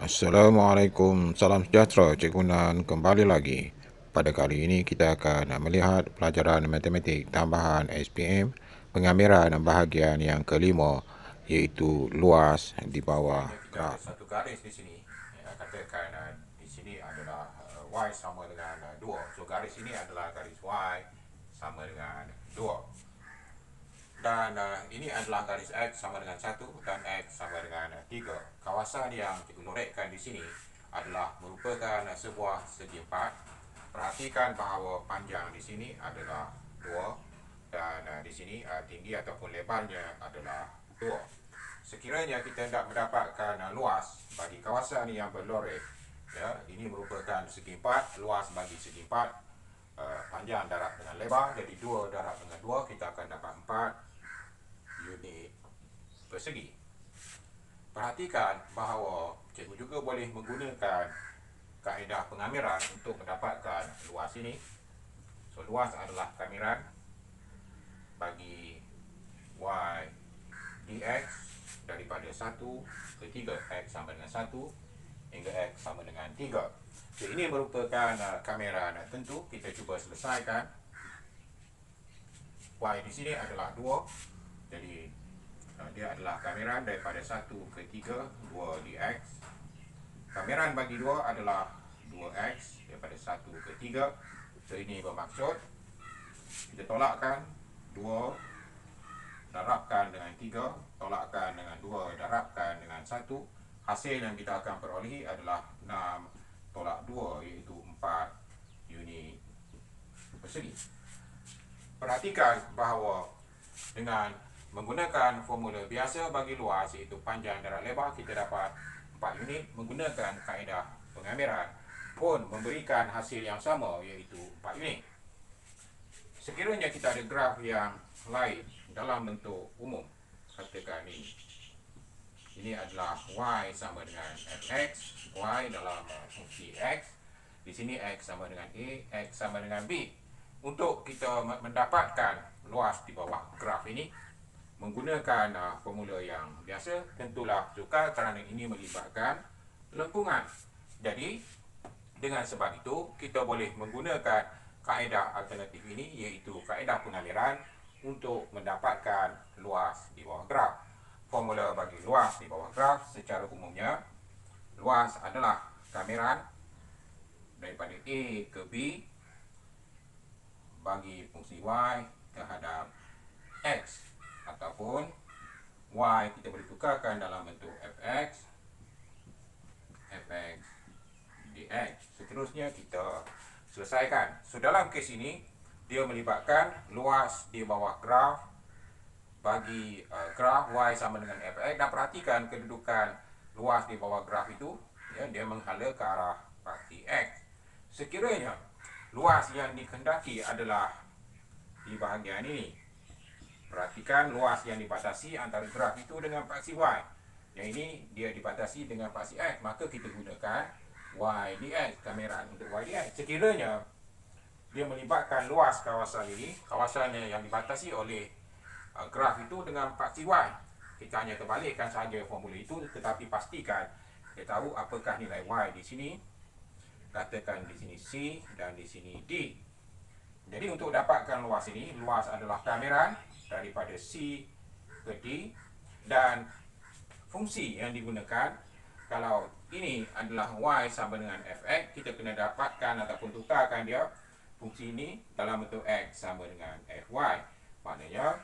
Assalamualaikum, salam sejahtera Cikgu Nan kembali lagi. Pada kali ini kita akan melihat pelajaran matematik tambahan SPM pengamiran bahagian yang kelima, iaitu luas di bawah graf. Satu garis di sini, katakan di sini adalah Y sama dengan 2. So garis ini adalah garis Y sama dengan 2. Dan ini adalah garis X sama dengan 1 dan X sama dengan 3. Kawasan yang cikgu norekkan di sini adalah merupakan sebuah segi empat. Perhatikan bahawa panjang di sini adalah 2 dan di sini tinggi ataupun lebarnya adalah 2. Sekiranya kita hendak mendapatkan luas bagi kawasan yang berloreh, ya, ini merupakan segi empat, luas bagi segi empat, panjang darab dengan lebar, jadi 2 darab dengan 2, kita akan dapat 4 unit persegi. Perhatikan bahawa cikgu juga boleh menggunakan kaedah pengamiran untuk mendapatkan luas ini. So luas adalah kamiran bagi Y dx daripada 1 ke 3, X sama dengan 1 hingga X sama dengan 3. So ini merupakan kamiran tentu. Kita cuba selesaikan. Y di sini adalah 2. Jadi dia adalah kamiran daripada 1 ke 3, 2 dx. Kamiran bagi 2 adalah 2x daripada 1 ke 3. So ini bermaksud kita tolakkan 2 darabkan dengan 3, tolakkan dengan 2 darabkan dengan 1. Hasil yang kita akan perolehi adalah 6 tolak 2, iaitu 4 unit persegi. Perhatikan bahawa dengan menggunakan formula biasa bagi luas, iaitu panjang darab lebar, kita dapat 4 unit. Menggunakan kaedah pengamiran pun memberikan hasil yang sama, iaitu 4 unit. Sekiranya kita ada graf yang lain dalam bentuk umum, katakan ini adalah Y sama dengan fx, Y dalam fungsi X. Di sini X sama dengan A, X sama dengan B. Untuk kita mendapatkan luas di bawah graf ini, menggunakan formula yang biasa, tentulah sukar kerana ini melibatkan lengkungan. Jadi dengan sebab itu kita boleh menggunakan kaedah alternatif ini, iaitu kaedah pengamiran untuk mendapatkan luas di bawah graf. Formula bagi luas di bawah graf secara umumnya, luas adalah kamiran daripada A ke B bagi fungsi Y terhadap X, ataupun Y kita boleh tukarkan dalam bentuk fx dx. Seterusnya kita selesaikan. So dalam kes ini dia melibatkan luas di bawah graf bagi graf Y sama dengan fx. Dan perhatikan kedudukan luas di bawah graf itu, ya, dia menghala ke arah paksi X. Sekiranya luas yang dikehendaki adalah di bahagian ini, perhatikan luas yang dibatasi antara graf itu dengan paksi Y. Yang ini dia dibatasi dengan paksi X, maka kita gunakan Y dx, kamiran untuk Y dx. Sekiranya dia melibatkan luas kawasan ini, kawasannya yang dibatasi oleh graf itu dengan paksi Y, kita hanya terbalikkan saja formula itu, tetapi pastikan kita tahu apakah nilai Y di sini. Katakan di sini C dan di sini D. Jadi untuk dapatkan luas ini, luas adalah kamiran daripada C ke D, dan fungsi yang digunakan, kalau ini adalah Y sama dengan fx, kita kena dapatkan ataupun tukarkan dia fungsi ini dalam bentuk X sama dengan fy. Maknanya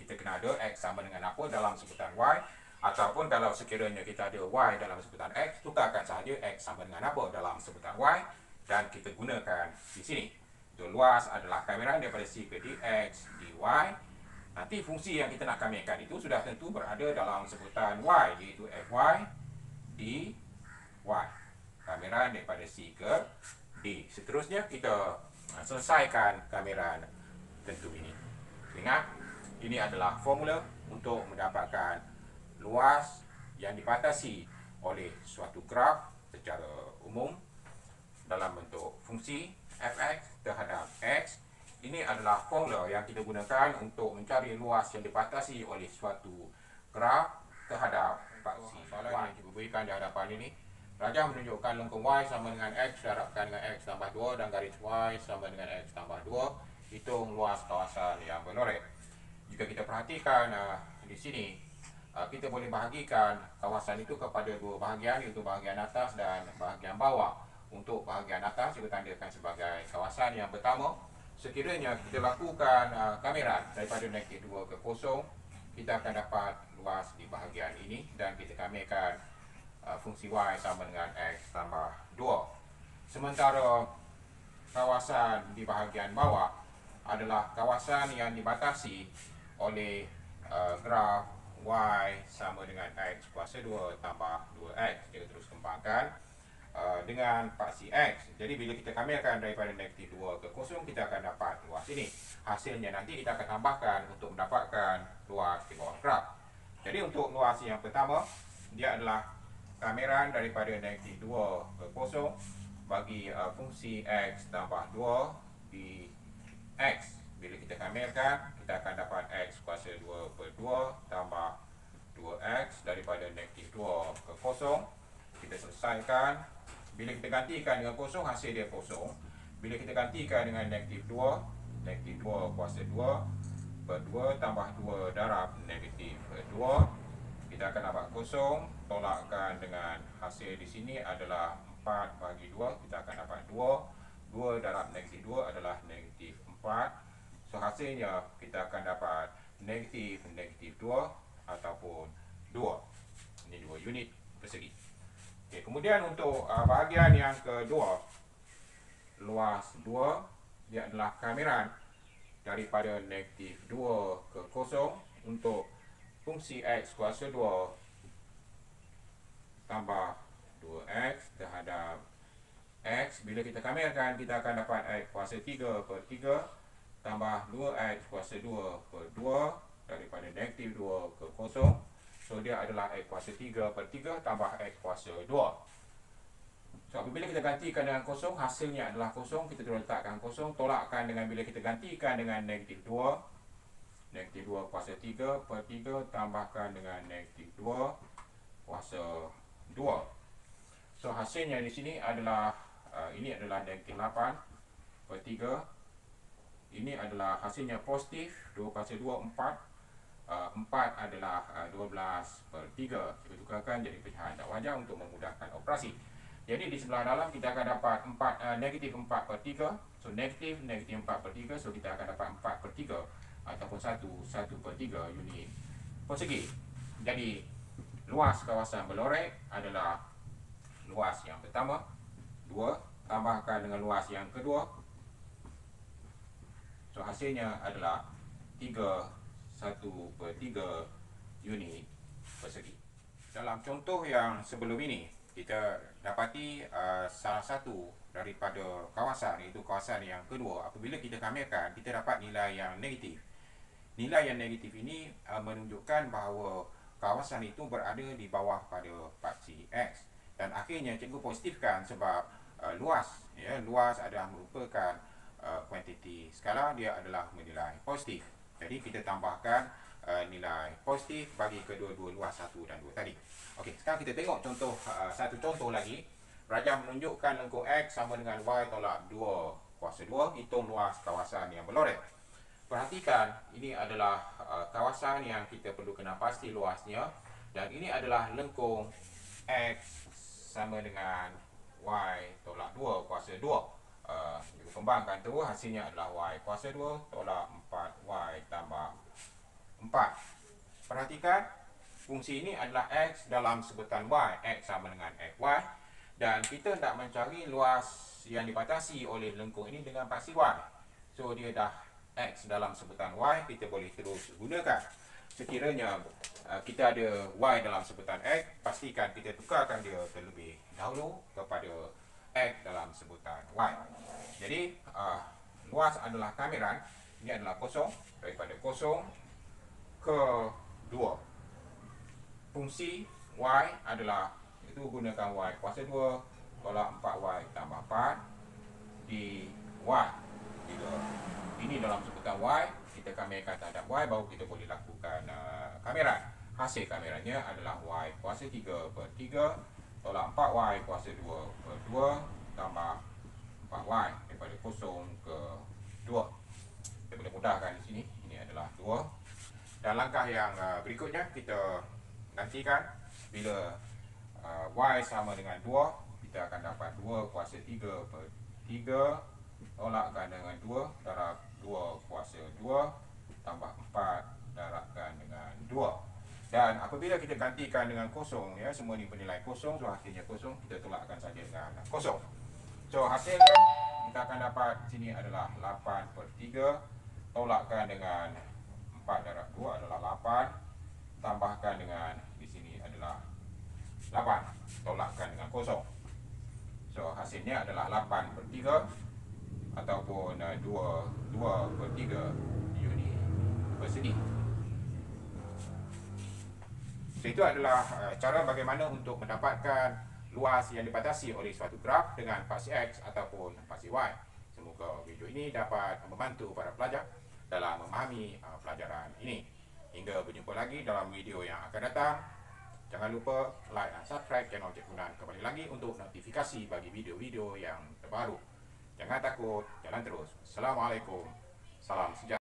kita kena ada X sama dengan apa dalam sebutan Y, ataupun kalau sekiranya kita ada Y dalam sebutan X, tukarkan sahaja X sama dengan apa dalam sebutan Y, dan kita gunakan di sini. So, luas adalah kamiran daripada C ke dx dy. Nanti fungsi yang kita nak kamirkan itu sudah tentu berada dalam sebutan Y, iaitu fy dy. Kamiran daripada C ke D. Seterusnya kita selesaikan kamiran tentu ini. Ingat, ini adalah formula untuk mendapatkan luas yang dibatasi oleh suatu graf secara umum dalam bentuk fungsi fx terhadap x. Ini adalah formula yang kita gunakan untuk mencari luas yang dibatasi oleh suatu graf terhadap paksi Y. Yang diberikan tunjukkan di hadapan ini. Rajah menunjukkan lengkung Y sama dengan X darabkan dengan X tambah 2 dan garis Y sama dengan X tambah 2. Hitung luas kawasan yang berlorek. Jika kita perhatikan di sini, kita boleh bahagikan kawasan itu kepada dua bahagian, iaitu bahagian atas dan bahagian bawah. Untuk bahagian atas kita tandakan sebagai kawasan yang pertama. Sekiranya kita lakukan kameran daripada negatif 2 ke 0, kita akan dapat luas di bahagian ini dan kita kamerkan fungsi Y sama dengan X tambah 2. Sementara kawasan di bahagian bawah adalah kawasan yang dibatasi oleh graf Y sama dengan X kuasa 2 tambah 2X. Kita terus kembangkan dengan paksi X. Jadi bila kita kamerkan daripada negatif 2 ke 0, kita akan dapat luas ini. Hasilnya nanti kita akan tambahkan untuk mendapatkan luas di bawah graf. Jadi untuk luas yang pertama, dia adalah kameran daripada negatif 2 ke 0 bagi fungsi X tambah 2 di X. Bila kita kamerkan, kita akan dapat X kuasa 2 per 2 tambah 2X daripada negatif 2 ke 0. Kita selesaikan. Bila kita gantikan dengan 0, hasil dia 0. Bila kita gantikan dengan negatif 2, negatif 2 kuasa 2 per 2 tambah 2 darab negatif 2. Kita akan dapat 0. Tolakkan dengan hasil di sini adalah 4 bagi 2. Kita akan dapat 2. 2 darab negatif 2 adalah negatif 4. So hasilnya kita akan dapat negatif 2 ataupun 2. Ini 2 unit persegi. Okay, kemudian untuk bahagian yang kedua, luas 2, dia adalah kameran daripada negatif 2 ke 0 untuk fungsi X kuasa 2 tambah 2X terhadap X. Bila kita kamerkan, kita akan dapat X kuasa 3 per 3 tambah 2X kuasa 2 per 2 daripada negatif 2 ke 0. So dia adalah X kuasa 3 per 3 tambah X kuasa 2. So apabila kita gantikan dengan 0, hasilnya adalah 0. Kita terus letakkan 0. Tolakkan dengan bila kita gantikan dengan negatif 2. Negatif 2 kuasa 3 per 3 tambahkan dengan negatif 2 kuasa 2. So hasilnya di sini adalah ini adalah negatif 8 per 3. Ini adalah hasilnya positif. 2 kuasa 2, 4. 4 adalah 12 per 3. Kita tukarkan jadi pecahan tak wajar untuk memudahkan operasi. Jadi di sebelah dalam kita akan dapat negatif 4 per 3. So negatif 4 per 3. So kita akan dapat 4 per 3 ataupun 1 per 3 unit persegi. Jadi luas kawasan berlorek adalah luas yang pertama 2 tambahkan dengan luas yang kedua. So hasilnya adalah 1 per 3 unit persegi. Dalam contoh yang sebelum ini, kita dapati salah satu daripada kawasan, iaitu kawasan yang kedua. Apabila kita kamerkan, kita dapat nilai yang negatif. Nilai yang negatif ini menunjukkan bahawa kawasan itu berada di bawah pada paksi X. Dan akhirnya cikgu positifkan sebab luas adalah merupakan kuantiti skala, dia adalah menilai positif. Jadi kita tambahkan nilai positif bagi kedua-dua luas 1 dan 2 tadi. Okey, sekarang kita tengok contoh satu contoh lagi. Rajah menunjukkan lengkung X sama dengan Y tolak 2 kuasa 2. Hitung luas kawasan yang berlorek. Perhatikan, ini adalah kawasan yang kita perlu kena pasti luasnya. Dan ini adalah lengkung X sama dengan Y tolak 2 kuasa 2. Kita kembangkan tu, hasilnya adalah Y kuasa 2 tolak 4Y tambah 4. Perhatikan, fungsi ini adalah X dalam sebutan Y. X sama dengan XY. Dan kita nak mencari luas yang dibatasi oleh lengkung ini dengan paksi Y. So dia dah X dalam sebutan Y, kita boleh terus gunakan. Sekiranya kita ada Y dalam sebutan X, pastikan kita tukarkan dia terlebih dahulu kepada X dalam sebutan Y. Jadi luas adalah kameran. Ini adalah 0 daripada 0 ke 2. Fungsi Y adalah, itu gunakan Y kuasa 2 tolak 4Y tambah 4 di Y. Bila ini dalam sebutan Y, kita kamerkan terhadap Y, baru kita boleh lakukan kameran. hasil kameranya adalah Y kuasa 3/3 tolak 4Y kuasa 2/2 tambah 4Y daripada 0 ke 2. Kita boleh mudahkan di sini. Ini adalah 2. Dan langkah yang berikutnya kita nantikan bila Y sama dengan 2, kita akan dapat 2 kuasa 3/3 tolakkan dengan 2 darab 2 kuasa 2 tambah 4 darabkan dengan 2. Dan apabila kita gantikan dengan kosong, ya, semua ni bernilai kosong, so hasilnya kosong, kita tolakkan saja dengan kosong. So hasilnya kita akan dapat sini adalah 8/3 tolakkan dengan 4 darab 2 adalah 8 tambahkan dengan di sini adalah 8 tolakkan dengan kosong. So hasilnya adalah 8/3 ataupun 2/3 unit persegi. So itu adalah cara bagaimana untuk mendapatkan luas yang dibatasi oleh suatu graf dengan fasi X ataupun fasi Y. Semoga video ini dapat membantu para pelajar dalam memahami pelajaran ini. Hingga berjumpa lagi dalam video yang akan datang. Jangan lupa like dan subscribe channel Cikgu Nan kembali lagi untuk notifikasi bagi video-video yang terbaru. Jangan takut, jalan terus. Assalamualaikum. Salam sejahtera.